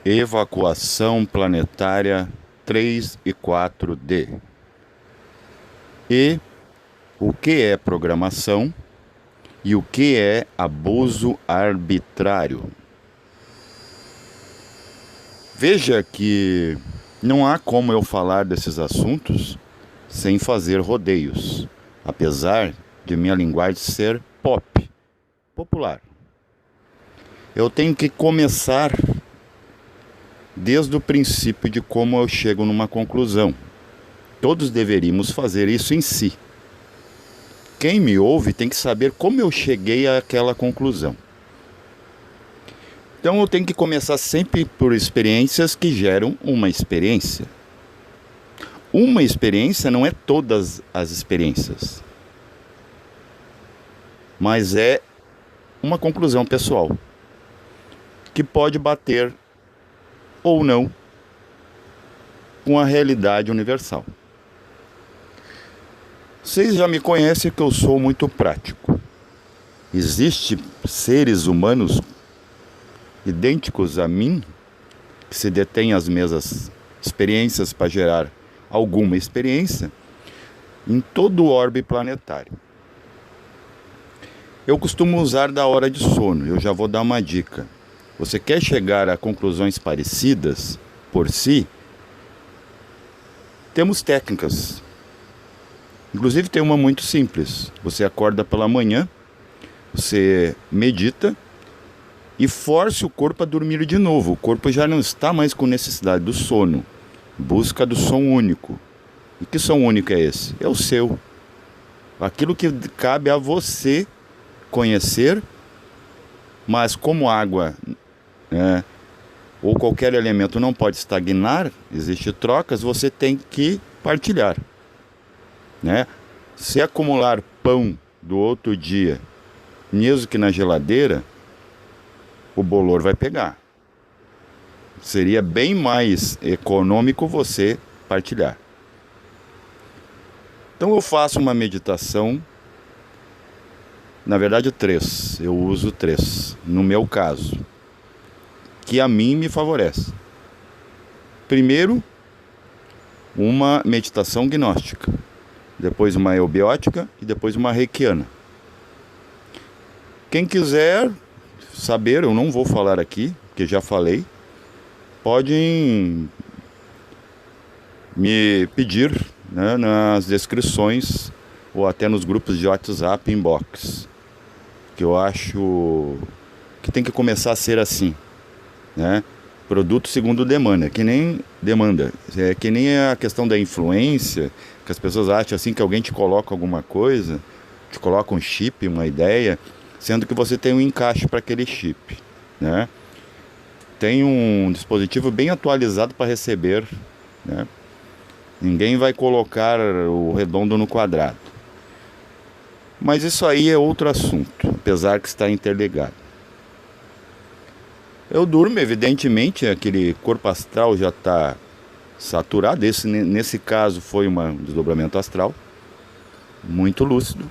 Evacuação planetária 3 e 4D. E o que é programação e o que é abuso arbitrário? Veja que não há como eu falar desses assuntos sem fazer rodeios, apesar de minha linguagem ser popular. Eu tenho que começar desde o princípio de como eu chego numa conclusão. Todos deveríamos fazer isso em si. Quem me ouve tem que saber como eu cheguei àquela conclusão. Então eu tenho que começar sempre por experiências que geram uma experiência. Uma experiência não é todas as experiências, mas é uma conclusão pessoal, que pode bater ou não com a realidade universal. Vocês já me conhecem que eu sou muito prático. Existem seres humanos idênticos a mim, que se detêm as mesmas experiências para gerar alguma experiência em todo o orbe planetário. Eu costumo usar da hora de sono, eu já vou dar uma dica. Você quer chegar a conclusões parecidas por si? Temos técnicas. Inclusive tem uma muito simples. Você acorda pela manhã, você medita e force o corpo a dormir de novo. O corpo já não está mais com necessidade do sono. Busca do som único. E que som único é esse? É o seu. Aquilo que cabe a você conhecer, mas como água, ou qualquer elemento não pode estagnar, existe trocas, você tem que partilhar. Se acumular pão do outro dia, mesmo que na geladeira, o bolor vai pegar. Seria bem mais econômico você partilhar. Então eu faço uma meditação, na verdade 3, eu uso 3, no meu caso, que a mim me favorece. Primeiro, uma meditação gnóstica, depois uma eubiótica e depois uma reikiana. Quem quiser saber, eu não vou falar aqui, porque já falei, podem me pedir, nas descrições ou até nos grupos de WhatsApp inbox, que eu acho que tem que começar a ser assim, produto segundo demanda, que nem demanda, é que nem a questão da influência, que as pessoas acham assim que alguém te coloca alguma coisa, te coloca um chip, uma ideia, sendo que você tem um encaixe para aquele chip, Tem um dispositivo bem atualizado para receber, Ninguém vai colocar o redondo no quadrado. Mas isso aí é outro assunto, apesar que está interligado. Eu durmo, evidentemente, aquele corpo astral já está saturado. Nesse caso foi um desdobramento astral, muito lúcido.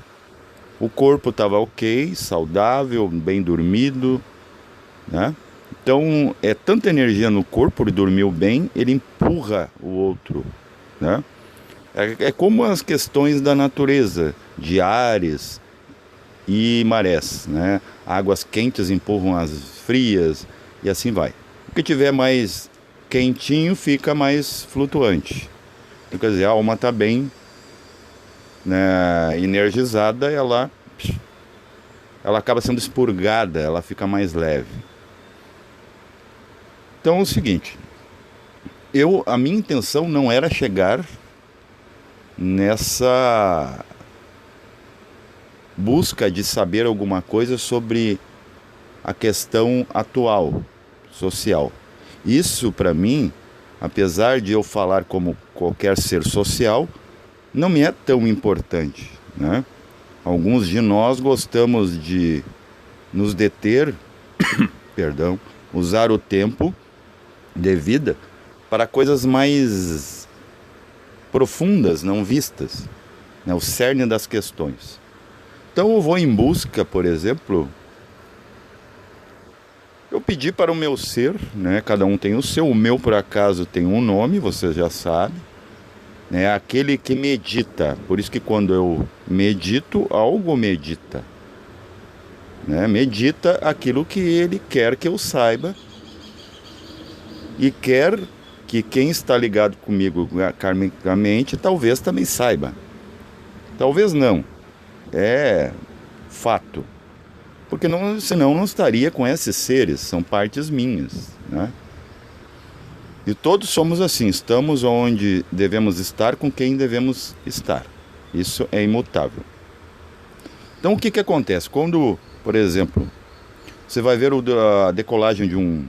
O corpo estava ok, saudável, bem dormido, Então, é tanta energia no corpo, ele dormiu bem, ele empurra o outro, É como as questões da natureza, de ares e marés, Águas quentes empurram as frias e assim vai. O que tiver mais quentinho fica mais flutuante. Então, quer dizer, a alma está bem, energizada, ela acaba sendo expurgada, ela fica mais leve. Então é o seguinte, a minha intenção não era chegar nessa busca de saber alguma coisa sobre a questão atual, social. Isso para mim, apesar de eu falar como qualquer ser social, não me é tão importante, Alguns de nós gostamos de nos deter, usar o tempo de vida para coisas mais profundas, não vistas, o cerne das questões. Então eu vou em busca, por exemplo, Eu pedi para o meu ser, né? Cada um tem o seu. O meu, por acaso, tem um nome, você já sabe, né? Aquele que medita. Por isso que quando eu medito, algo medita, né? Medita aquilo que ele quer que eu saiba e quer que quem está ligado comigo karmicamente talvez também saiba. Talvez não. É fato. Porque não, senão não estaria com esses seres, são partes minhas, né? E todos somos assim, estamos onde devemos estar com quem devemos estar. Isso é imutável. Então o que que acontece? Quando, por exemplo, você vai ver a decolagem de um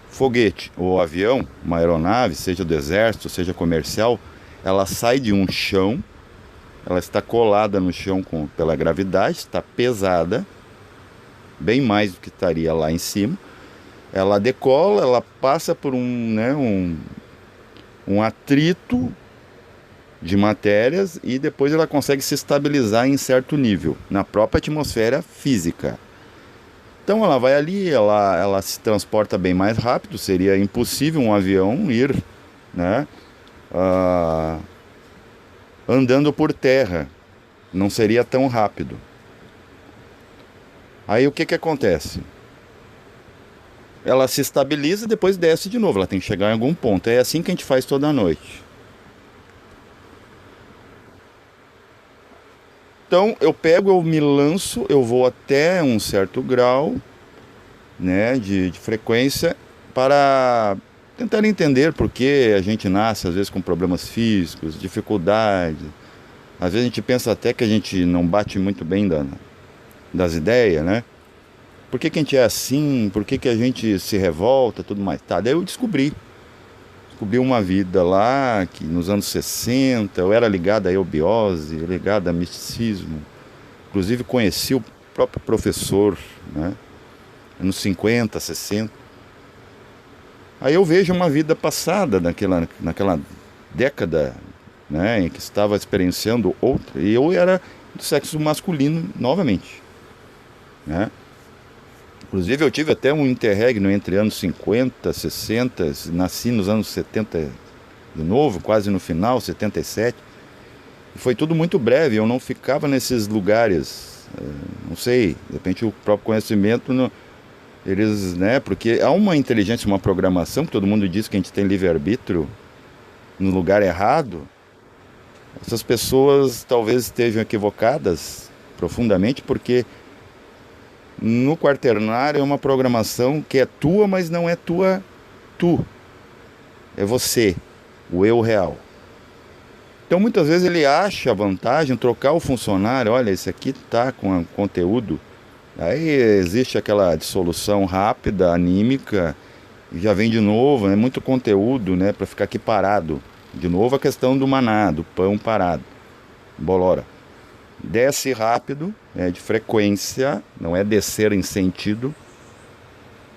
foguete ou avião, uma aeronave, seja do exército, seja comercial, ela sai de um chão, ela está colada no chão pela gravidade, está pesada, bem mais do que estaria lá em cima. Ela decola, ela passa por um atrito de matérias e depois ela consegue se estabilizar em certo nível, na própria atmosfera física. Então ela vai ali, ela se transporta bem mais rápido, seria impossível um avião ir, né, andando por terra, não seria tão rápido. Aí o que que acontece? Ela se estabiliza e depois desce de novo, ela tem que chegar em algum ponto. É assim que a gente faz toda noite. Então eu pego, eu me lanço, eu vou até um certo grau, né, de frequência para tentar entender por que a gente nasce às vezes com problemas físicos, dificuldades. Às vezes a gente pensa até que a gente não bate muito bem das ideias, né? Por que que a gente é assim? Por que que a gente se revolta, tudo mais? Tá, daí eu descobri uma vida lá que nos anos 60 eu era ligado à eubiose, ligado a misticismo. Inclusive conheci o próprio professor, né? Anos 50, 60. Aí eu vejo uma vida passada naquela década, né, em que estava experienciando outra, e eu era do sexo masculino novamente, né? Inclusive eu tive até um interregno entre anos 50, 60, nasci nos anos 70 de novo, quase no final, 77. E foi tudo muito breve, eu não ficava nesses lugares, não sei, de repente o próprio conhecimento, eles, né, porque há uma inteligência, uma programação, que todo mundo diz que a gente tem livre-arbítrio no lugar errado. Essas pessoas talvez estejam equivocadas profundamente, porque no quaternário é uma programação que é tua, mas não é tu. É você, o eu real. Então muitas vezes ele acha a vantagem trocar o funcionário, olha, esse aqui tá com conteúdo. Aí existe aquela dissolução rápida, anímica, e já vem de novo, é muito conteúdo, né, para ficar aqui parado. De novo a questão do maná, do pão parado, bolora. Desce rápido, de frequência, não é descer em sentido.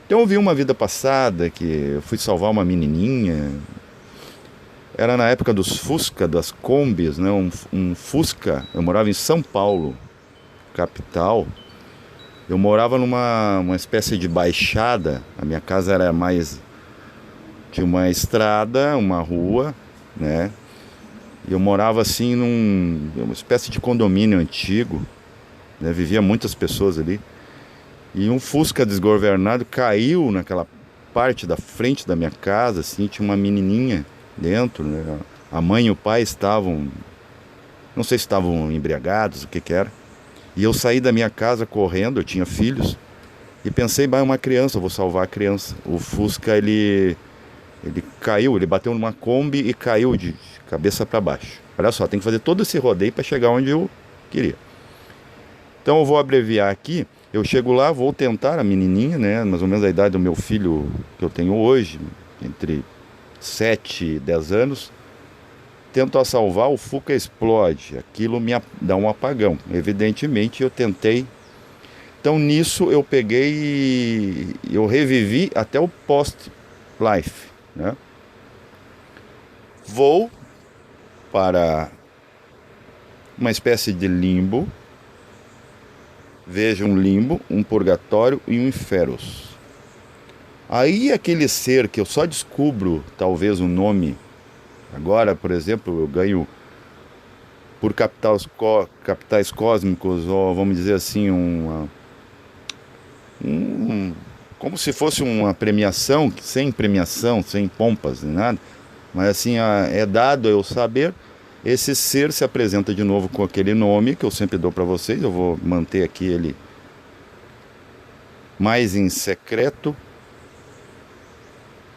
Então eu vi uma vida passada que eu fui salvar uma menininha. Era na época dos Fusca, das Kombis, né? Um Fusca. Eu morava em São Paulo, capital. Eu morava numa uma espécie de baixada. A minha casa era mais... Tinha uma estrada, uma rua, né? E eu morava assim numa espécie de condomínio antigo, né? Vivia muitas pessoas ali. E um Fusca desgovernado caiu naquela parte da frente da minha casa, assim, tinha uma menininha dentro, né? A mãe e o pai estavam, não sei se estavam embriagados, o que que era. E eu saí da minha casa correndo, eu tinha filhos, e pensei, bah, é uma criança, eu vou salvar a criança. O Fusca, ele caiu, ele bateu numa Kombi e caiu de cabeça para baixo. Olha só, tem que fazer todo esse rodeio para chegar onde eu queria. Então eu vou abreviar aqui. Eu chego lá, vou tentar a menininha, né, mais ou menos a idade do meu filho que eu tenho hoje, entre 7 e 10 anos. Tento a salvar, o Fusca explode. Aquilo me dá um apagão. Evidentemente eu tentei. Então nisso eu peguei e eu revivi até o post-life, né? Vou para uma espécie de limbo, vejo um limbo, um purgatório e um inferos. Aí aquele ser que eu só descubro talvez o nome agora, por exemplo, eu ganho por capitais cósmicos, ou vamos dizer assim, como se fosse uma premiação, sem pompas nem nada, mas assim, é dado eu saber, esse ser se apresenta de novo com aquele nome que eu sempre dou para vocês, eu vou manter aqui ele mais em secreto,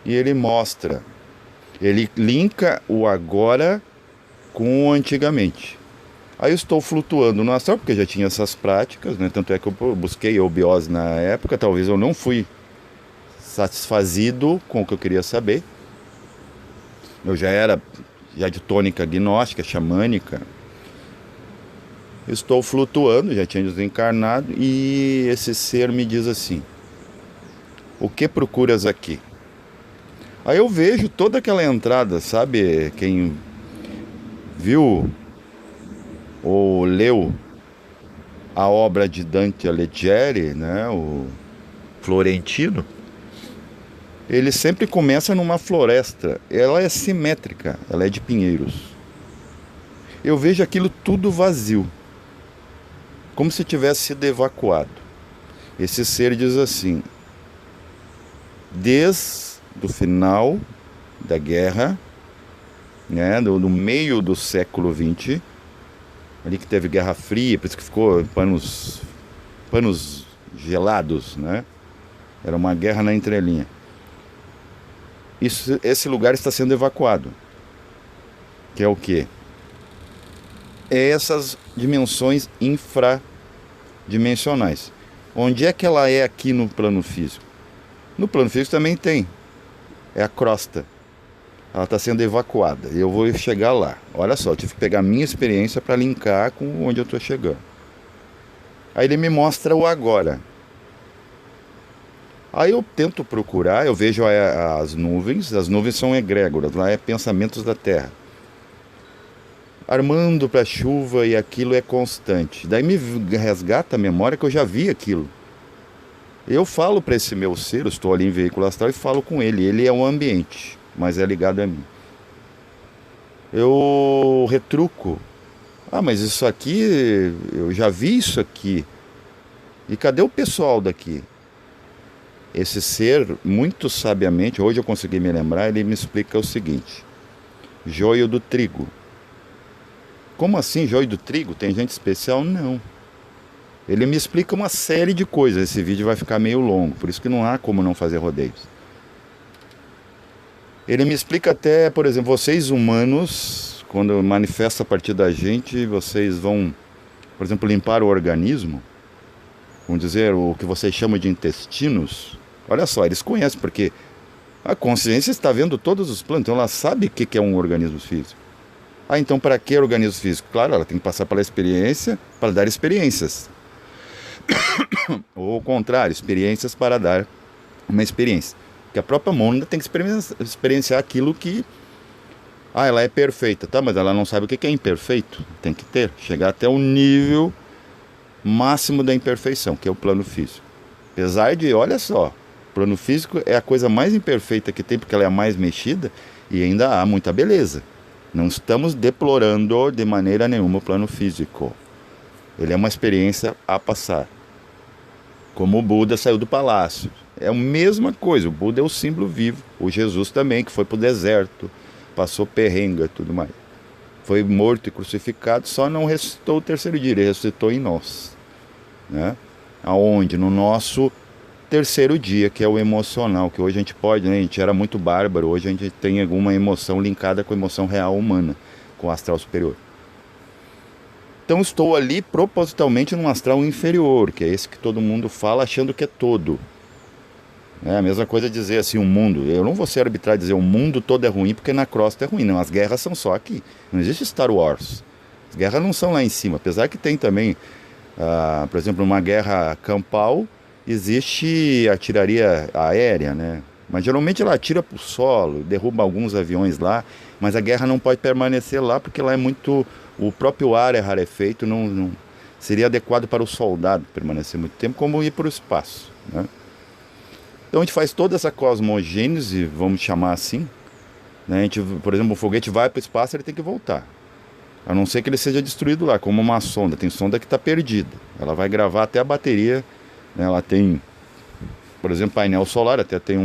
e ele mostra, ele linka o agora com o antigamente. Aí eu estou flutuando no astral, porque já tinha essas práticas, né? Tanto é que eu busquei eubiose na época, talvez eu não fui satisfazido com o que eu queria saber. Eu já era de tônica gnóstica, xamânica. Eu estou flutuando, já tinha desencarnado, e esse ser me diz assim: o que procuras aqui? Aí eu vejo toda aquela entrada, sabe? Quem viu ou leu a obra de Dante Alighieri, né, o Florentino, ele sempre começa numa floresta. Ela é simétrica, ela é de pinheiros. Eu vejo aquilo tudo vazio, como se tivesse sido evacuado. Esse ser diz assim: desde o final da guerra, né, no meio do século XX, ali que teve Guerra Fria, por isso que ficou panos gelados, né? Era uma guerra na entrelinha. Esse lugar está sendo evacuado. Que é o quê? É essas dimensões infradimensionais. Onde é que ela é aqui no plano físico? No plano físico também tem. É a crosta. Ela está sendo evacuada. E eu vou chegar lá. Olha só, eu tive que pegar a minha experiência para linkar com onde eu estou chegando. Aí ele me mostra o agora. Aí eu tento procurar, eu vejo as nuvens são egrégoras, lá é pensamentos da Terra. Armando para a chuva, e aquilo é constante. Daí me resgata a memória que eu já vi aquilo. Eu falo para esse meu ser, eu estou ali em veículo astral e falo com ele. Ele é um ambiente, mas é ligado a mim. Eu retruco. Ah, mas isso aqui, eu já vi isso aqui. E cadê o pessoal daqui? Esse ser, muito sabiamente, hoje eu consegui me lembrar, ele me explica o seguinte: joio do trigo. Como assim joio do trigo? Tem gente especial? Não. Ele me explica uma série de coisas. Esse vídeo vai ficar meio longo, por isso que não há como não fazer rodeios. Ele me explica até, por exemplo, vocês humanos, quando manifesta a partir da gente, vocês vão, por exemplo, limpar o organismo, vamos dizer, o que vocês chamam de intestinos. Olha só, eles conhecem, porque a consciência está vendo todos os planos, então ela sabe o que é um organismo físico. Ah, então para que organismo físico? Claro, ela tem que passar pela experiência para dar experiências. Ou ao contrário, experiências para dar uma experiência. Porque a própria Mônica tem que experienciar aquilo que... Ah, ela é perfeita, tá? Mas ela não sabe o que é imperfeito. Tem que chegar até o nível máximo da imperfeição, que é o plano físico. Apesar de, olha só, o plano físico é a coisa mais imperfeita que tem, porque ela é a mais mexida, e ainda há muita beleza. Não estamos deplorando de maneira nenhuma o plano físico. Ele é uma experiência a passar. Como o Buda saiu do palácio. É a mesma coisa, o Buda é o símbolo vivo. O Jesus também, que foi para o deserto, passou perrengue e tudo mais. Foi morto e crucificado, só não ressuscitou o terceiro dia, ele ressuscitou em nós. Né? Aonde? No nosso terceiro dia, que é o emocional, que hoje a gente pode, né? A gente era muito bárbaro, hoje a gente tem alguma emoção linkada com a emoção real humana, com o astral superior. Então estou ali propositalmente num astral inferior, que é esse que todo mundo fala achando que é todo. É a mesma coisa dizer assim, o mundo. Eu não vou ser arbitrário e dizer o mundo todo é ruim porque na crosta é ruim. Não, as guerras são só aqui. Não existe Star Wars. As guerras não são lá em cima. Apesar que tem também, por exemplo, uma guerra campal, existe artilharia aérea, né? Mas geralmente ela atira para o solo, derruba alguns aviões lá, mas a guerra não pode permanecer lá porque lá é muito... O próprio ar é rarefeito, seria adequado para o soldado permanecer muito tempo, como ir para o espaço, né? Então a gente faz toda essa cosmogênese, vamos chamar assim, né? A gente, por exemplo, o foguete vai para o espaço, ele tem que voltar. A não ser que ele seja destruído lá, como uma sonda. Tem sonda que está perdida. Ela vai gravar até a bateria, né? Ela tem, por exemplo, painel solar, até tem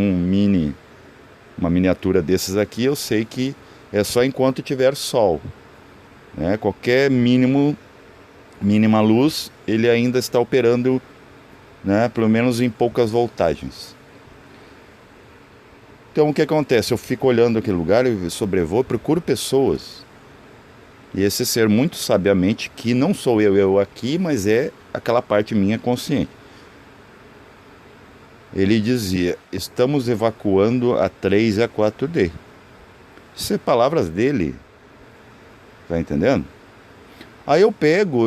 uma miniatura desses aqui. Eu sei que é só enquanto tiver sol, né? Qualquer mínima luz, ele ainda está operando, né? Pelo menos em poucas voltagens. Então o que acontece? Eu fico olhando aquele lugar, eu sobrevoo, procuro pessoas. E esse ser muito sabiamente, que não sou eu aqui, mas é aquela parte minha consciente. Ele dizia, estamos evacuando a 3 e a 4D. Isso é palavras dele. Tá entendendo? Aí eu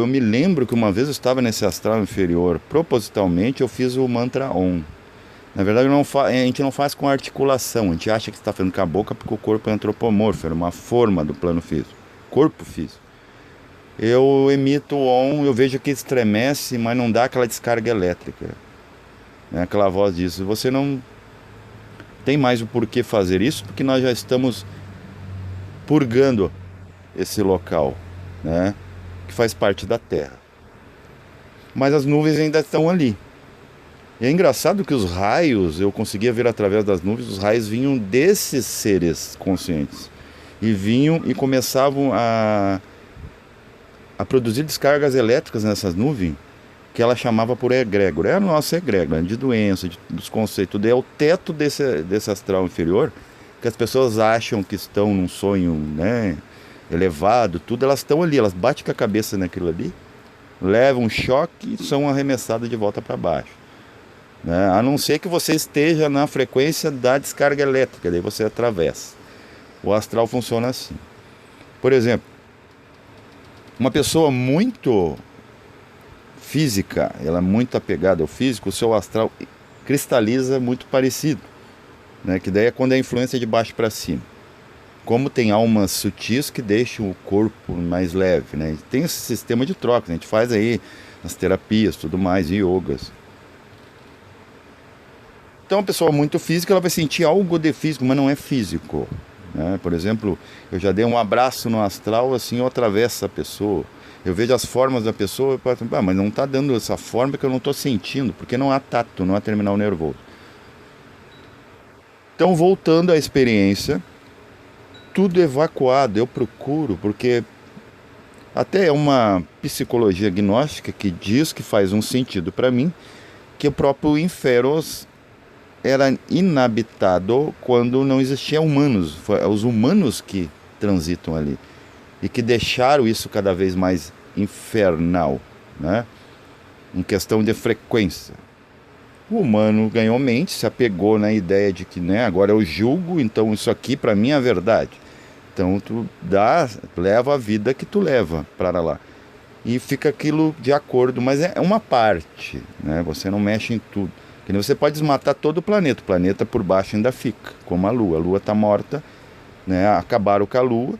me lembro que uma vez eu estava nesse astral inferior, propositalmente eu fiz o mantra Om. Na verdade, a gente não faz com articulação, a gente acha que está fazendo com a boca porque o corpo é antropomorfo, é uma forma do plano físico, corpo físico. Eu emito o Om, eu vejo que estremece, mas não dá aquela descarga elétrica. Né? Aquela voz diz, você não tem mais o porquê fazer isso, porque nós já estamos purgando esse local, né? Que faz parte da Terra. Mas as nuvens ainda estão ali. E é engraçado que os raios, eu conseguia ver através das nuvens, os raios vinham desses seres conscientes. E vinham e começavam a produzir descargas elétricas nessas nuvens, que ela chamava por egrégor. É a nossa egrégora, de doença, dos conceitos. É o teto desse astral inferior, que as pessoas acham que estão num sonho, né, elevado, tudo, elas estão ali, elas batem com a cabeça naquilo ali, levam um choque e são arremessadas de volta para baixo. Né? A não ser que você esteja na frequência da descarga elétrica, daí você atravessa. O astral funciona assim. Por exemplo, uma pessoa muito física, ela é muito apegada ao físico, o seu astral cristaliza muito parecido, né? Que daí é quando é a influência de baixo para cima. Como tem almas sutis que deixam o corpo mais leve, né? Tem esse sistema de troca, a gente faz aí as terapias, tudo mais, yogas. Então, a pessoa muito física, ela vai sentir algo de físico, mas não é físico, né? Por exemplo, eu já dei um abraço no astral, assim, eu atravesso a pessoa. Eu vejo as formas da pessoa, eu falo, mas não está dando essa forma que eu não estou sentindo, porque não há tato, não há terminal nervoso. Então, voltando à experiência, tudo evacuado, eu procuro, porque até é uma psicologia gnóstica que diz que faz um sentido para mim, que o próprio Inferos era inabitado quando não existiam humanos. Foi os humanos que transitam ali e que deixaram isso cada vez mais infernal, né? Em questão de frequência. O humano ganhou mente, se apegou na ideia de que, né, agora eu julgo, então isso aqui para mim é a verdade. Então tu leva a vida que tu leva para lá. E fica aquilo de acordo, mas é uma parte, né? Você não mexe em tudo. Você pode desmatar todo o planeta por baixo ainda fica, como a Lua está morta, né? Acabaram com a Lua,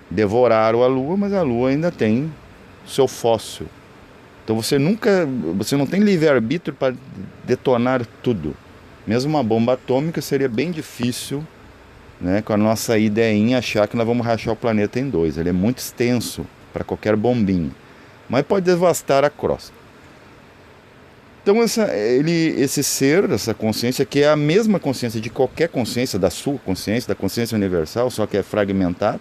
devoraram a Lua, mas a Lua ainda tem o seu fóssil. Então você não tem livre-arbítrio para detonar tudo. Mesmo uma bomba atômica seria bem difícil, né, com a nossa ideinha achar que nós vamos rachar o planeta em dois. Ele é muito extenso para qualquer bombinha, mas pode devastar a crosta. Então esse ser, essa consciência, que é a mesma consciência de qualquer consciência, da sua consciência, da consciência universal, só que é fragmentada,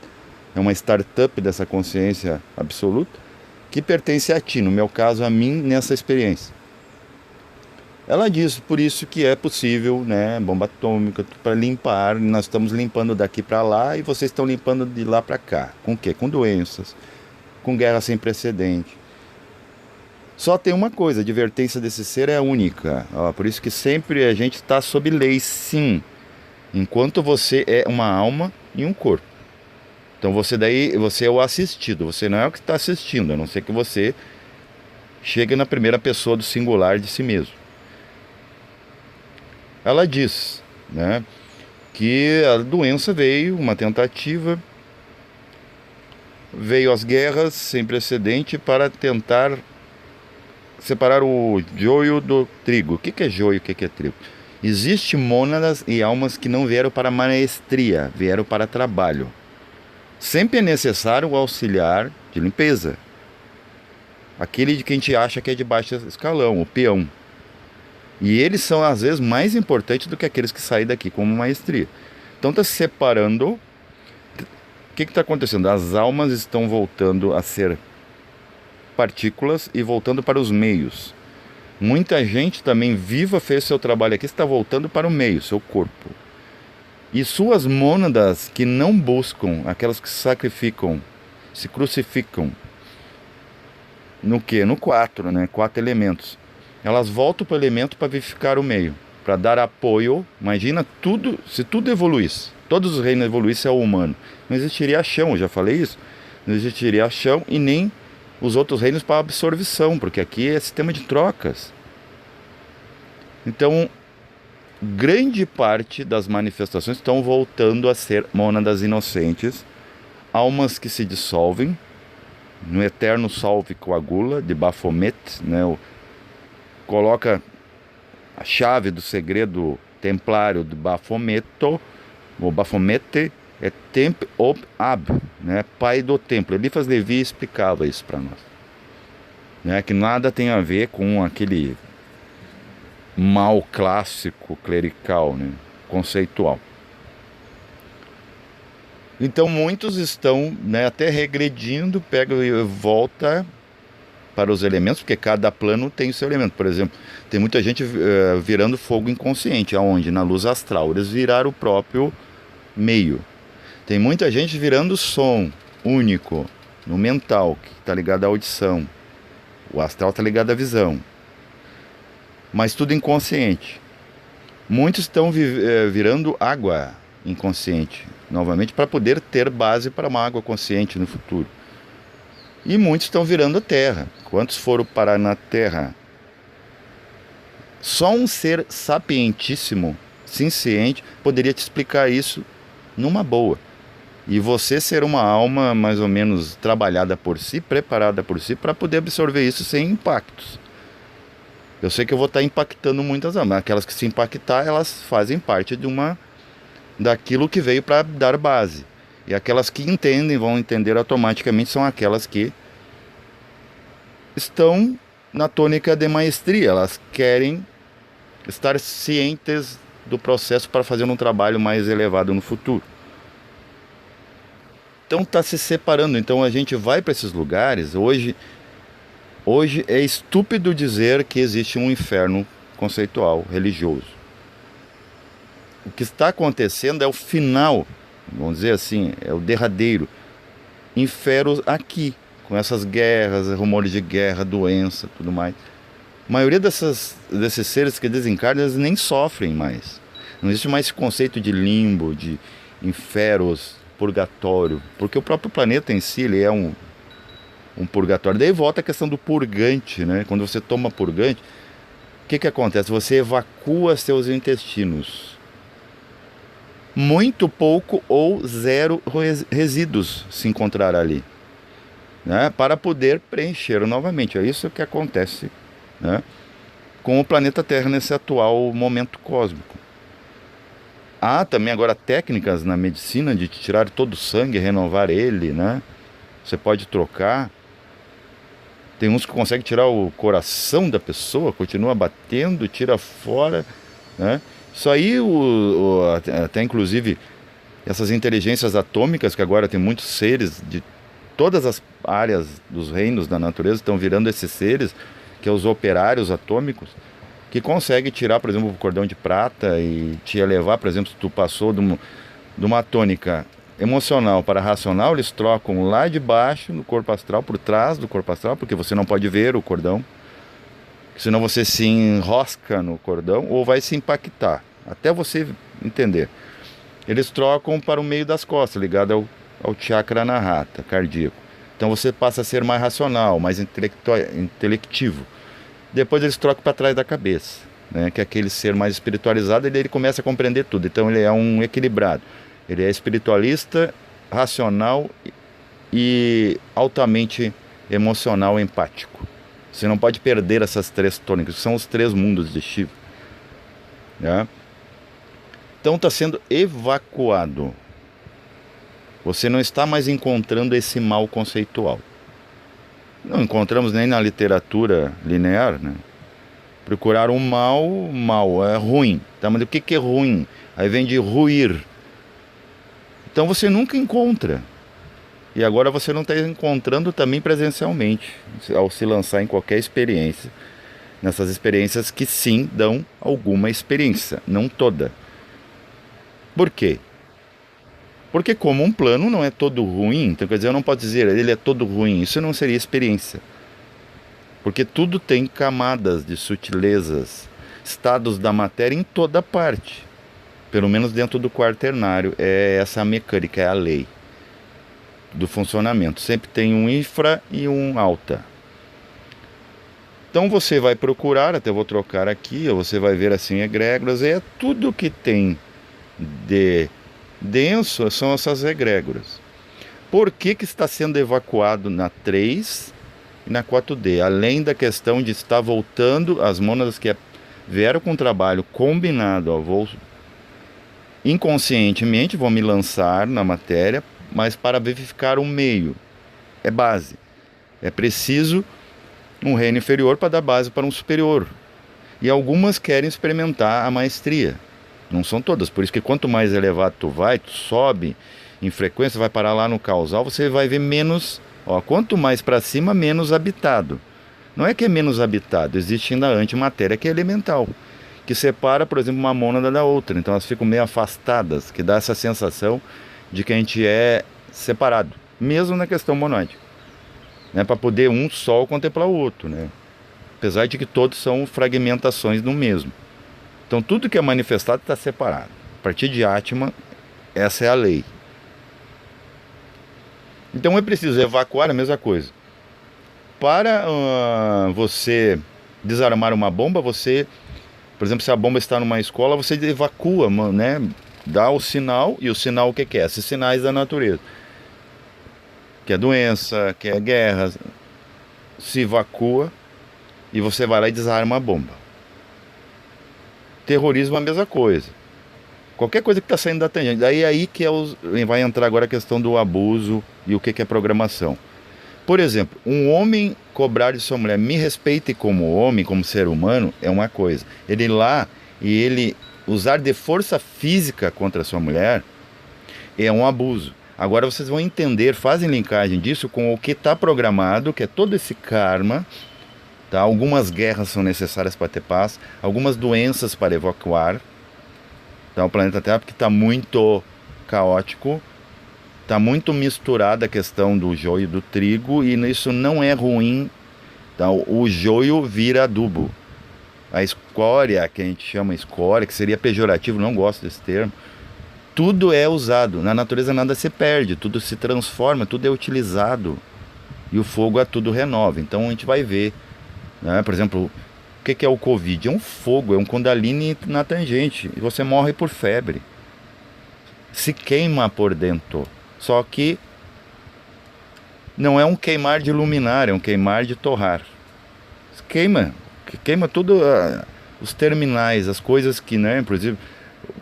é uma startup dessa consciência absoluta, que pertence a ti, no meu caso, a mim, nessa experiência. Ela diz, por isso que é possível, né, bomba atômica, para limpar, nós estamos limpando daqui para lá e vocês estão limpando de lá para cá. Com o quê? Com doenças, com guerra sem precedente. Só tem uma coisa, a advertência desse ser é única. Por isso que sempre a gente está sob lei, sim. Enquanto você é uma alma e um corpo. Então você é o assistido, você não é o que está assistindo, a não ser que você chegue na primeira pessoa do singular de si mesmo. Ela diz, né, que a doença veio, uma tentativa, veio as guerras sem precedente para tentar separar o joio do trigo. O que é joio e o que é trigo? Existem mônadas e almas que não vieram para maestria, vieram para trabalho. Sempre é necessário o auxiliar de limpeza. Aquele de que a gente acha que é de baixo escalão, o peão. E eles são às vezes mais importantes do que aqueles que saem daqui como maestria. Então está se separando. O que está acontecendo? As almas estão voltando a ser partículas e voltando para os meios. Muita gente também viva fez seu trabalho aqui, está voltando para o meio, seu corpo. E suas mônadas que não buscam, aquelas que se sacrificam, se crucificam, no que? No 4, né? 4 elementos. Elas voltam para o elemento para vivificar o meio, para dar apoio. Imagina tudo, se tudo evoluísse, todos os reinos evoluíssem ao humano, não existiria chão, eu já falei isso, não existiria chão e nem os outros reinos para absorção, porque aqui é sistema de trocas. Então, grande parte das manifestações estão voltando a ser mônadas inocentes, almas que se dissolvem no eterno salve coagula de Baphomet, né? Coloca a chave do segredo templário de Baphometo, o Baphomet é Temp Ob Ab, né? Pai do templo. Eliphas Levi explicava isso para nós, né? Que nada tem a ver com aquele mal clássico clerical, né? Conceitual. Então muitos estão, né, até regredindo, pega e volta para os elementos, porque cada plano tem o seu elemento. Por exemplo, tem muita gente virando fogo inconsciente, aonde? Na luz astral. Eles viraram o próprio meio. Tem muita gente virando som único no mental, que está ligado à audição. O astral está ligado à visão. Mas tudo inconsciente. Muitos estão virando água inconsciente, novamente, para poder ter base para uma água consciente no futuro. E muitos estão virando terra. Quantos foram parar na terra? Só um ser sapientíssimo, ciente, poderia te explicar isso numa boa. E você ser uma alma mais ou menos trabalhada por si, preparada por si, para poder absorver isso sem impactos. Eu sei que eu vou estar impactando muitas almas. Aquelas que se impactar, elas fazem parte de daquilo que veio para dar base. E aquelas que entendem, vão entender automaticamente, são aquelas que estão na tônica de maestria. Elas querem estar cientes do processo para fazer um trabalho mais elevado no futuro. Então está se separando. Então a gente vai para esses lugares. Hoje é estúpido dizer que existe um inferno conceitual, religioso. O que está acontecendo é o final, vamos dizer assim, é o derradeiro. Infernos aqui, com essas guerras, rumores de guerra, doença, tudo mais. A maioria desses seres que desencarnam, eles nem sofrem mais. Não existe mais esse conceito de limbo, de infernos, purgatório, porque o próprio planeta em si, ele é um purgatório. Daí volta a questão do purgante, né? Quando você toma purgante, o que acontece? Você evacua seus intestinos. Muito pouco ou zero resíduos se encontrar ali, né? Para poder preencher novamente. É isso que acontece, né, com o planeta Terra nesse atual momento cósmico. Há também agora técnicas na medicina de tirar todo o sangue, renovar ele, né? Você pode trocar. Tem uns que conseguem tirar o coração da pessoa, continua batendo, tira fora, né? Isso aí, até inclusive essas inteligências atômicas, que agora tem muitos seres de todas as áreas dos reinos da natureza, estão virando esses seres, que é os operários atômicos, que conseguem tirar, por exemplo, o cordão de prata e te elevar. Por exemplo, se tu passou de uma tônica emocional para racional, eles trocam lá de baixo no corpo astral, por trás do corpo astral, porque você não pode ver o cordão, senão você se enrosca no cordão ou vai se impactar, até você entender. Eles trocam para o meio das costas, ligado ao chakra anahata, cardíaco. Então você passa a ser mais racional, mais intelectivo. Depois eles trocam para trás da cabeça, né? Que é aquele ser mais espiritualizado, ele começa a compreender tudo. Então ele é um equilibrado. Ele é espiritualista, racional e altamente emocional, empático. Você não pode perder essas 3 tônicas, que são os 3 mundos de Shiva. Né? Então está sendo evacuado. Você não está mais encontrando esse mal conceitual. Não encontramos nem na literatura linear, né? Procurar o mal é ruim. Tá? Mas o que é ruim? Aí vem de ruir. Então você nunca encontra. E agora você não está encontrando também presencialmente, ao se lançar em qualquer experiência. Nessas experiências que sim dão alguma experiência, não toda. Por quê? Porque como um plano não é todo ruim, então quer dizer, eu não posso dizer ele é todo ruim, isso não seria experiência. Porque tudo tem camadas de sutilezas, estados da matéria em toda parte. Pelo menos dentro do quaternário, é essa a mecânica, é a lei do funcionamento. Sempre tem um infra e um alta. Então você vai procurar, até vou trocar aqui, você vai ver assim, egrégoras, é tudo que tem de denso são essas egrégoras. Por que está sendo evacuado na 3 e na 4D? Além da questão de estar voltando as mônadas que vieram com o trabalho combinado, ó, vou inconscientemente, vou me lançar na matéria, mas para verificar o meio. É base. É preciso um reino inferior para dar base para um superior. E algumas querem experimentar a maestria. Não são todas, por isso que quanto mais elevado tu vai, tu sobe em frequência, vai parar lá no causal, você vai ver menos, ó, quanto mais para cima, menos habitado. Não é que é menos habitado, existe ainda a antimatéria que é elemental, que separa, por exemplo, uma mônada da outra, então elas ficam meio afastadas, que dá essa sensação de que a gente é separado, mesmo na questão monóide, né, para poder um sol contemplar o outro, né? Apesar de que todos são fragmentações do mesmo. Então tudo que é manifestado está separado. A partir de Atman, essa é a lei. Então é preciso evacuar a mesma coisa. Para você desarmar uma bomba, você, por exemplo, se a bomba está numa escola, você evacua, né? Dá o sinal, e o sinal o que é? Esses sinais da natureza. Que é doença, que é guerra. Se evacua e você vai lá e desarma a bomba. Terrorismo é a mesma coisa. Qualquer coisa que está saindo da tangente. Daí aí que vai entrar agora a questão do abuso e o que é programação. Por exemplo, um homem cobrar de sua mulher, me respeite como homem, como ser humano, é uma coisa. Ele ir lá e ele usar de força física contra a sua mulher é um abuso. Agora vocês vão entender, fazem linkagem disso com o que está programado, que é todo esse karma. Tá? Algumas guerras são necessárias para ter paz, algumas doenças para evacuar. Tá? O planeta Terra porque está muito caótico, está muito misturada a questão do joio e do trigo, e isso não é ruim. Tá? O joio vira adubo. A escória, que a gente chama escória, que seria pejorativo, não gosto desse termo, tudo é usado. Na natureza nada se perde, tudo se transforma, tudo é utilizado. E o fogo a tudo renova. Então a gente vai ver. Né? Por exemplo, o que é o Covid? É um fogo, é um Kundalini na tangente. E você morre por febre. Se queima por dentro. Só que não é um queimar de luminar, é um queimar de torrar. Queima tudo, os terminais, as coisas que, né?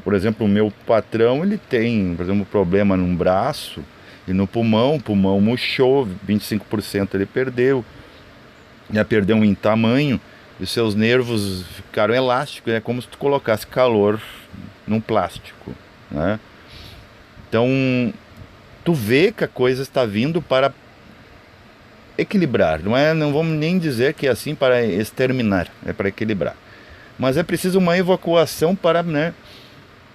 Por exemplo, o meu patrão, ele tem, por exemplo, um problema num braço e no pulmão. O pulmão murchou, 25% ele perdeu. Já perdeu em tamanho e seus nervos ficaram elásticos, é como se tu colocasse calor num plástico, né? Então tu vê que a coisa está vindo para equilibrar, não vamos nem dizer que é assim para exterminar, é para equilibrar, mas é preciso uma evacuação para, né?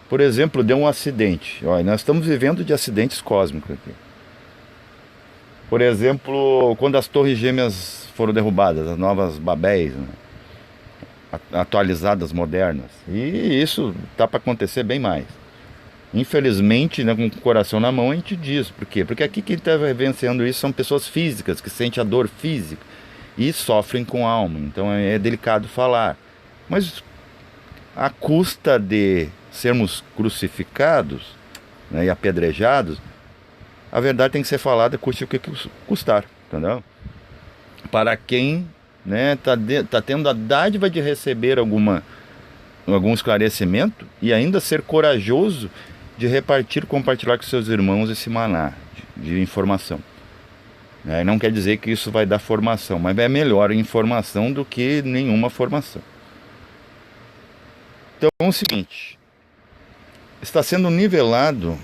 Por exemplo, deu um acidente. Olha, nós estamos vivendo de acidentes cósmicos aqui. Por exemplo, quando as torres gêmeas foram derrubadas, as novas Babéis, né? Atualizadas, modernas. E isso tá para acontecer bem mais. Infelizmente, né, com o coração na mão, a gente diz. Por quê? Porque aqui quem está vivenciando isso são pessoas físicas, que sentem a dor física e sofrem com a alma. Então é delicado falar. Mas à custa de sermos crucificados, né, e apedrejados, a verdade tem que ser falada, custe o que custar, entendeu? Para quem né? Tá tendo a dádiva de receber algum esclarecimento e ainda ser corajoso de repartir, compartilhar com seus irmãos esse maná de informação. Não quer dizer que isso vai dar formação, mas é melhor informação do que nenhuma formação. Então é o seguinte, está sendo nivelado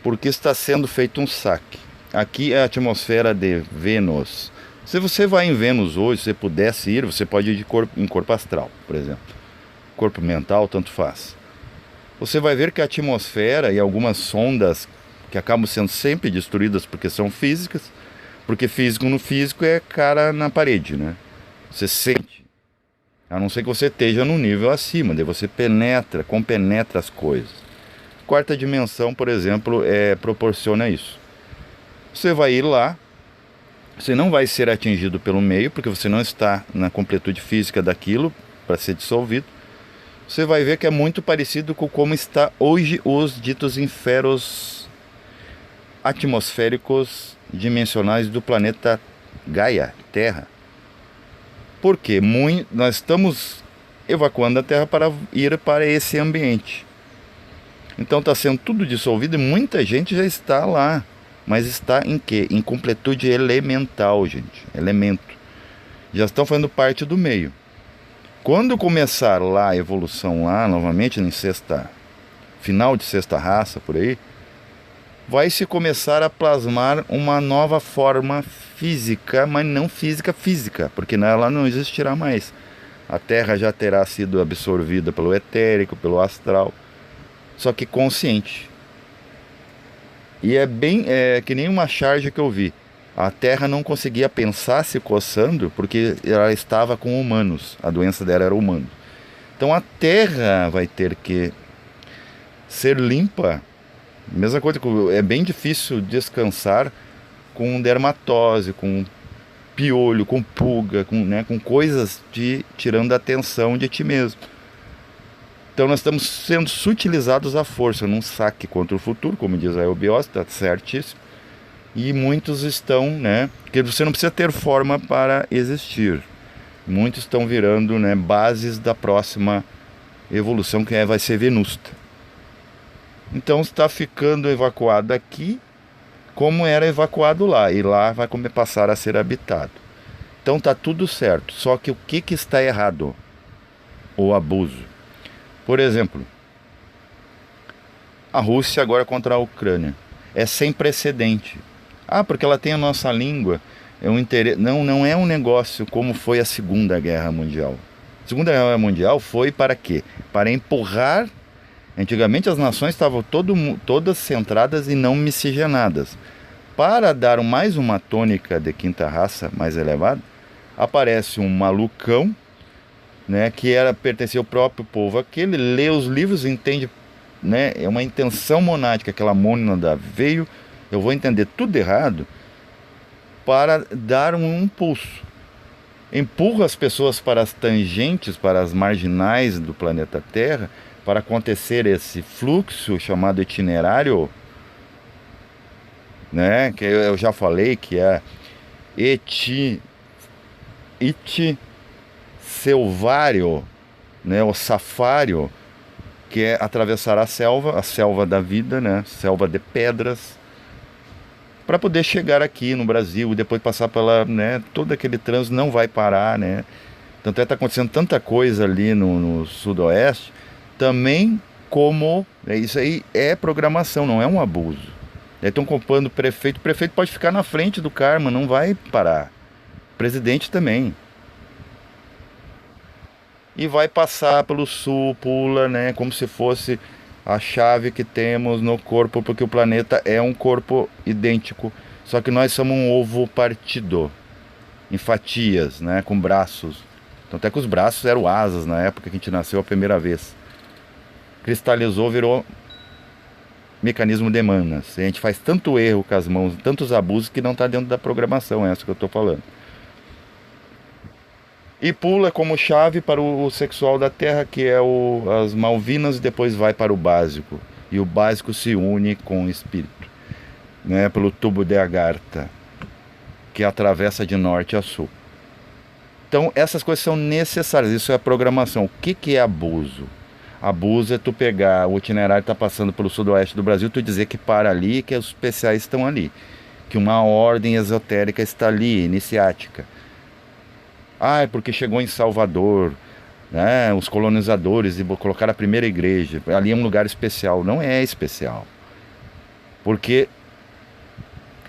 porque está sendo feito um saque. Aqui é a atmosfera de Vênus. Se você vai em Vênus hoje, se você pudesse ir, você pode ir em corpo astral, por exemplo. Corpo mental, tanto faz. Você vai ver que a atmosfera e algumas sondas que acabam sendo sempre destruídas porque são físicas, porque físico no físico é cara na parede, né? Você sente. A não ser que você esteja num nível acima, daí você compenetra as coisas. Quarta dimensão, por exemplo, proporciona isso. Você vai ir lá, você não vai ser atingido pelo meio, porque você não está na completude física daquilo para ser dissolvido. Você vai ver que é muito parecido com como está hoje os ditos inferos atmosféricos dimensionais do planeta Gaia, Terra. Porque nós estamos evacuando a Terra para ir para esse ambiente. Então está sendo tudo dissolvido e muita gente já está lá. Mas está em quê? Em completude elemental, gente. Elemento. Já estão fazendo parte do meio. Quando começar lá a evolução lá, novamente, final de sexta raça, por aí, vai se começar a plasmar uma nova forma física, mas não física, porque ela não existirá mais. A Terra já terá sido absorvida pelo etérico, pelo astral, só que consciente. E é que nem uma charge que eu vi. A Terra não conseguia pensar se coçando porque ela estava com humanos. A doença dela era humano. Então a Terra vai ter que ser limpa. Mesma coisa, é bem difícil descansar com dermatose, com piolho, com pulga, com coisas tirando a atenção de ti mesmo. Então nós estamos sendo sutilizados à força num saque contra o futuro, como diz a eubiose, está certíssimo. E muitos estão, porque você não precisa ter forma para existir. Muitos estão virando, bases da próxima evolução, que vai ser venusta. Então está ficando evacuado aqui, como era evacuado lá, e lá vai passar a ser habitado. Então está tudo certo, só que o que está errado? O abuso. Por exemplo, a Rússia agora contra a Ucrânia. É sem precedente. Porque ela tem a nossa língua. Não é um negócio como foi a Segunda Guerra Mundial. A Segunda Guerra Mundial foi para quê? Para empurrar. Antigamente as nações estavam todas centradas e não miscigenadas. Para dar mais uma tônica de quinta raça mais elevada, aparece um malucão, que pertencia ao próprio povo aquele, lê os livros, entende, é uma intenção monádica, aquela mônada veio, eu vou entender tudo errado, para dar um impulso. Empurra as pessoas para as tangentes, para as marginais do planeta Terra, para acontecer esse fluxo chamado itinerário, que eu já falei que é selvário, o safário, que é atravessar a selva da vida, selva de pedras, para poder chegar aqui no Brasil e depois passar pela, todo aquele trânsito não vai parar, Tanto está acontecendo tanta coisa ali no sudoeste, também como, isso aí é programação, não é um abuso. Estão culpando o prefeito pode ficar na frente do karma, não vai parar. O presidente também. E vai passar pelo sul, pula, como se fosse a chave que temos no corpo, porque o planeta é um corpo idêntico, só que nós somos um ovo partido, em fatias, com braços. Então até que os braços eram asas na época que a gente nasceu a primeira vez. Cristalizou, virou mecanismo de Manas. A gente faz tanto erro com as mãos, tantos abusos, que não está dentro da programação, essa que eu estou falando. E pula como chave para o sexual da Terra, que é as Malvinas, e depois vai para o básico. E o básico se une com o espírito, pelo tubo de Agartha, que atravessa de norte a sul. Então essas coisas são necessárias, isso é programação. O que é abuso? Abuso é tu pegar o itinerário que está passando pelo sudoeste do Brasil, tu dizer que para ali, que os especiais estão ali, que uma ordem esotérica está ali, iniciática. Ah, é porque chegou em Salvador, né, os colonizadores e colocaram a primeira igreja, ali é um lugar especial. Não é especial, porque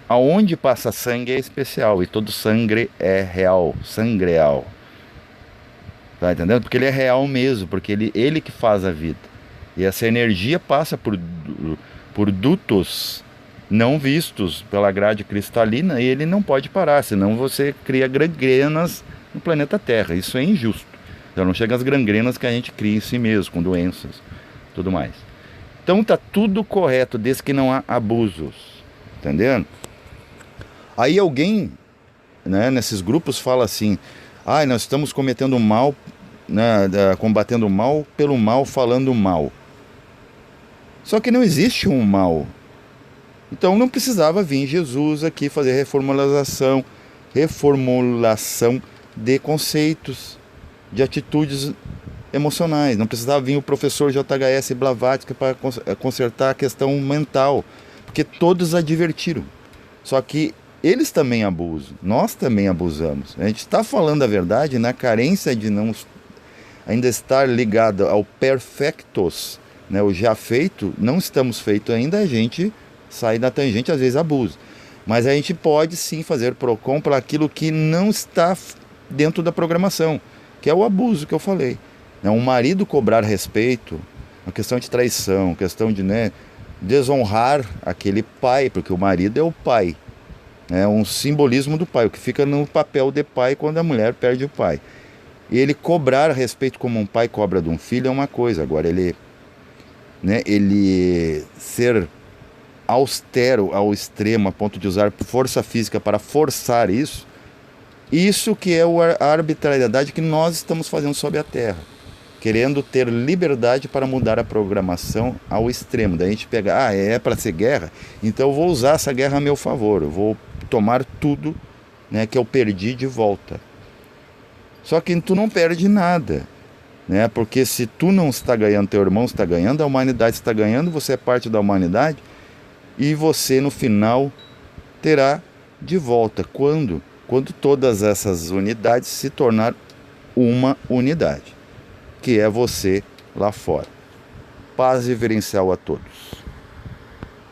aonde passa sangue é especial, e todo sangue é real, sangreal. Tá entendendo? Porque ele é real mesmo, porque ele que faz a vida. E essa energia passa por dutos não vistos pela grade cristalina, e ele não pode parar, senão você cria gangrenas no planeta Terra. Isso é injusto. Então não chega às gangrenas que a gente cria em si mesmo, com doenças, tudo mais. Então tá tudo correto, desde que não há abusos. Entendendo? Aí alguém, né, nesses grupos fala assim: ah, nós estamos cometendo mal, né, combatendo o mal pelo mal, falando mal. Só que não existe um mal. Então não precisava vir Jesus aqui fazer reformulação de conceitos, de atitudes emocionais. Não precisava vir o professor JHS Blavatsky para consertar a questão mental, porque todos advertiram. Só que eles também abusam, nós também abusamos. A gente está falando a verdade na carência de não ainda estar ligado ao perfectos, né, o já feito. Não estamos feitos ainda, a gente sai da tangente, às vezes abusa. Mas a gente pode sim fazer PROCON para aquilo que não está dentro da programação, que é o abuso que eu falei. Um marido cobrar respeito, uma questão de traição, questão de, né, desonrar aquele pai, porque o marido é o pai. É um simbolismo do pai, o que fica no papel de pai quando a mulher perde o pai. E ele cobrar respeito como um pai cobra de um filho é uma coisa. Agora ele ser austero ao extremo, a ponto de usar força física para forçar isso que é a arbitrariedade que nós estamos fazendo sobre a Terra, querendo ter liberdade para mudar a programação ao extremo. Daí a gente pega, é para ser guerra, então eu vou usar essa guerra a meu favor, eu vou tomar tudo, né, que eu perdi de volta. Só que tu não perde nada, né? Porque se tu não está ganhando, teu irmão está ganhando, a humanidade está ganhando, você é parte da humanidade, e você no final terá de volta. Quando todas essas unidades se tornar uma unidade, que é você lá fora. Paz reverencial a todos.